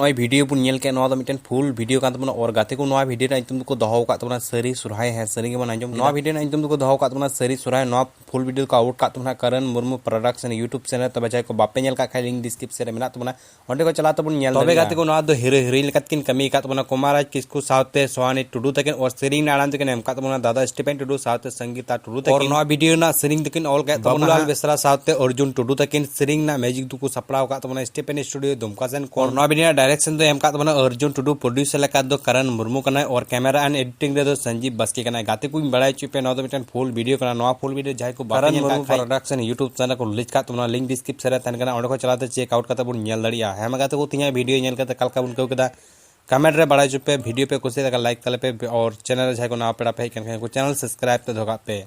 नॉय video बुन nail के नॉ द मिटन फुल वीडियो कान तबना और गाते को नॉ वीडियो ना तुम को दोहो का तबना सरी सुराय है सरी के बन आंजम नॉ वीडियो ना तुम को दोहो का तबना सरी सुराय नॉ फुल वीडियो का आउट का तबना करण मुर्मू प्रोडक्शन यूट्यूब चैनल तब जाय को बापे नेल का खाय लिंक डिस्क्रिप्शन रे मेना तबना ओंडे को चला तबन नेल तबे गाते को नॉ दो हीरो हीरोइन लकत किन कमी का तबना कुमाराज किसको सावते सोहानी टुडू तकिन और सरी नाड़ान तकिन एम का तबना दादा स्टीफन टुडू सावते संगीता टुडू तकिन और नॉ वीडियो ना सरी तकिन ऑल का बाबूलाल बेसरा सावते अर्जुन टुडू तकिन सरी ना मैजिक दुको सपड़ाव का तबना स्टीफन स्टूडियो दुमका सेन को नॉ वीडियो डायरेक्शन दो एम का तबना अर्जुन टुडू प्रोड्यूसर लेका दो करण मुर्मू कना और कैमरा एंड एडिटिंग रे दो संजीव बस्के कना गाते को बड़ाई चुपे नॉ दो मिटन फुल वीडियो कना नॉ फुल वीडियो जाय को करण मुर्मू प्रोडक्शन यूट्यूब चैनल को लिंक का तबना लिंक डिस्क्रिप्शन रे तन कना ओंडे को चलाते चेक आउट करते बुन नेल दड़िया हेमा गाते को तिया वीडियो नेल करते कल का बुन को कदा कमेंट रे बड़ाई चुपे वीडियो पे कुछ लाइक तले पे और चैनल जाय को ना पेड़ा पे कन को चैनल सब्सक्राइब तो धोगा पे।